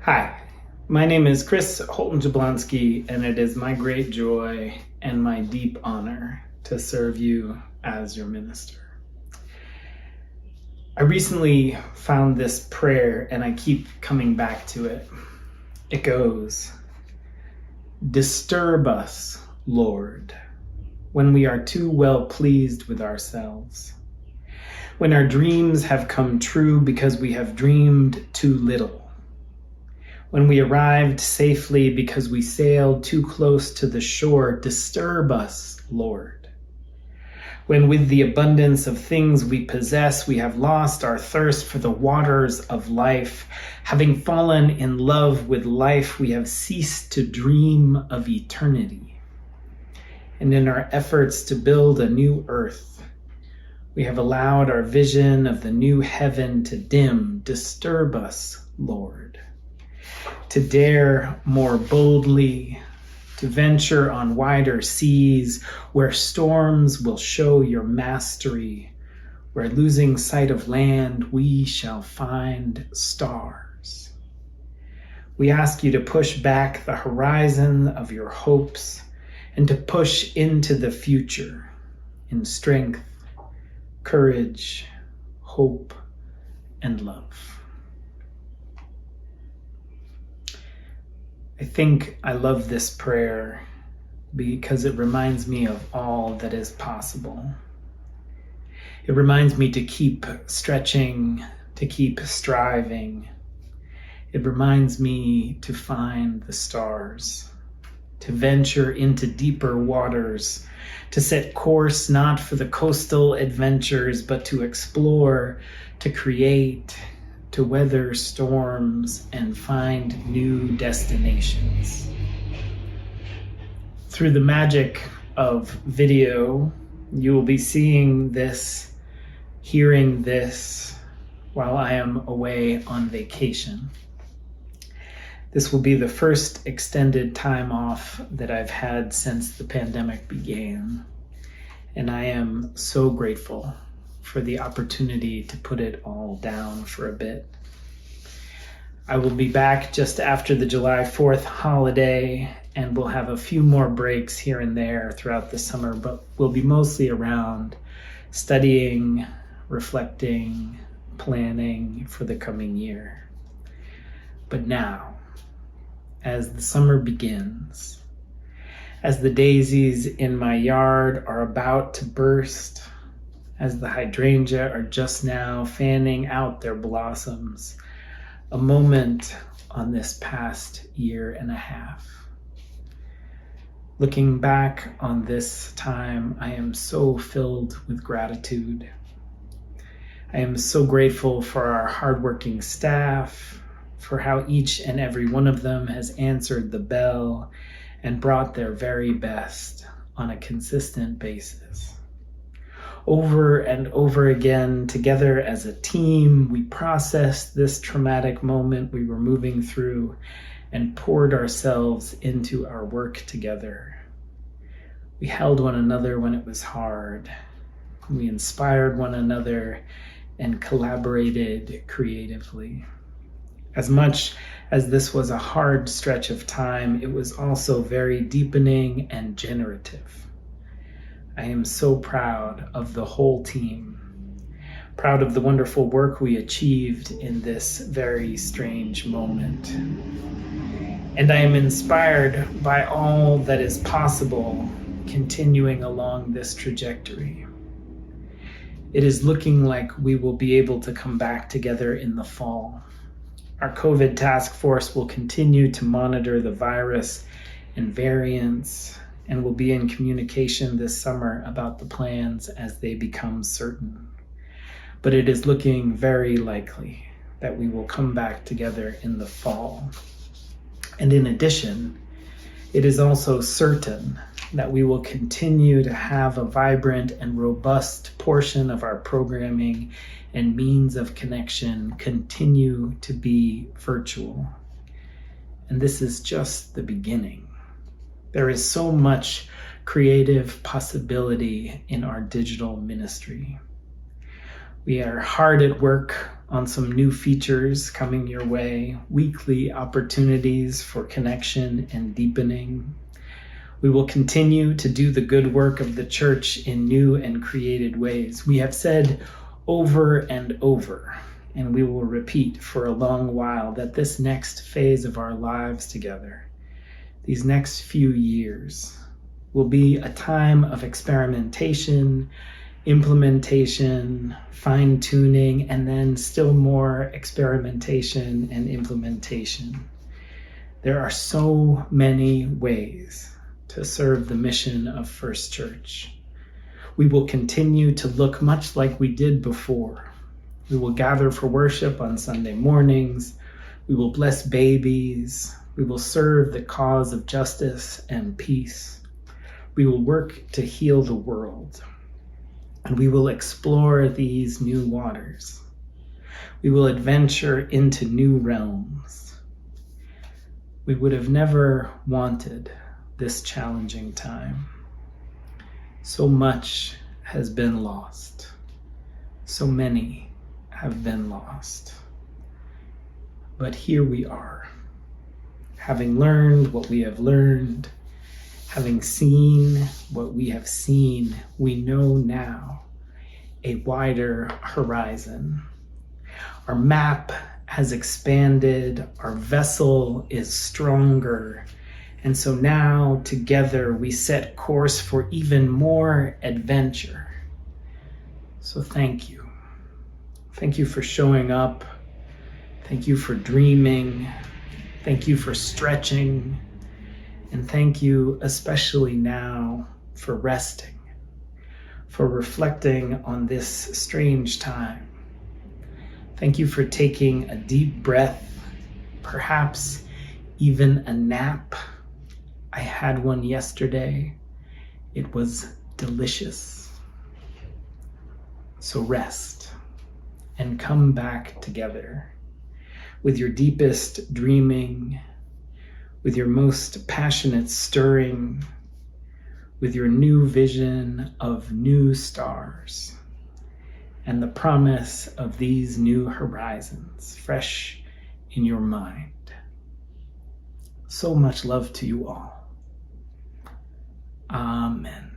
Hi, my name is Chris Holton Jablonski, and it is my great joy and my deep honor to serve you as your minister. I recently found this prayer and I keep coming back to it. It goes, "Disturb us, Lord, when we are too well pleased with ourselves, when our dreams have come true because we have dreamed too little, when we arrived safely because we sailed too close to the shore. Disturb us, Lord. When with the abundance of things we possess, we have lost our thirst for the waters of life. Having fallen in love with life, we have ceased to dream of eternity. And in our efforts to build a new earth, we have allowed our vision of the new heaven to dim. Disturb us, Lord. To dare more boldly, to venture on wider seas, where storms will show your mastery, where losing sight of land, we shall find stars. We ask you to push back the horizon of your hopes and to push into the future in strength, courage, hope, and love." I think I love this prayer because it reminds me of all that is possible. It reminds me to keep stretching, to keep striving. It reminds me to find the stars, to venture into deeper waters, to set course not for the coastal adventures, but to explore, to create, to weather storms and find new destinations. Through the magic of video, you will be seeing this, hearing this while I am away on vacation. This will be the first extended time off that I've had since the pandemic began, and I am so grateful for the opportunity to put it all down for a bit. I will be back just after the July 4th holiday, and we'll have a few more breaks here and there throughout the summer, but we'll be mostly around studying, reflecting, planning for the coming year. But now, as the summer begins, as the daisies in my yard are about to burst, as the hydrangea are just now fanning out their blossoms, a moment on this past year and a half. Looking back on this time, I am so filled with gratitude. I am so grateful for our hardworking staff, for how each and every one of them has answered the bell and brought their very best on a consistent basis. Over and over again, together as a team, we processed this traumatic moment we were moving through and poured ourselves into our work together. We held one another when it was hard. We inspired one another and collaborated creatively. As much as this was a hard stretch of time, it was also very deepening and generative. I am so proud of the whole team, proud of the wonderful work we achieved in this very strange moment. And I am inspired by all that is possible continuing along this trajectory. It is looking like we will be able to come back together in the fall. Our COVID task force will continue to monitor the virus and variants, and will be in communication this summer about the plans as they become certain. But it is looking very likely that we will come back together in the fall. And in addition, it is also certain that we will continue to have a vibrant and robust portion of our programming and means of connection continue to be virtual. And this is just the beginning. There is so much creative possibility in our digital ministry. We are hard at work on some new features coming your way, weekly opportunities for connection and deepening. We will continue to do the good work of the church in new and created ways. We have said over and over, and we will repeat for a long while, that this next phase of our lives together, these next few years, will be a time of experimentation, implementation, fine-tuning, and then still more experimentation and implementation. There are so many ways to serve the mission of First Church. We will continue to look much like we did before. We will gather for worship on Sunday mornings. We will bless babies. We will serve the cause of justice and peace. We will work to heal the world. And we will explore these new waters. We will adventure into new realms. We would have never wanted this challenging time. So much has been lost. So many have been lost. But here we are, having learned what we have learned, having seen what we have seen, we know now a wider horizon. Our map has expanded, our vessel is stronger, and so now together we set course for even more adventure. So thank you. Thank you for showing up. Thank you for dreaming. Thank you for stretching. And thank you especially now for resting, for reflecting on this strange time. Thank you for taking a deep breath, perhaps even a nap. I had one yesterday. It was delicious. So rest and come back together with your deepest dreaming, with your most passionate stirring, with your new vision of new stars, and the promise of these new horizons fresh in your mind. So much love to you all. Amen.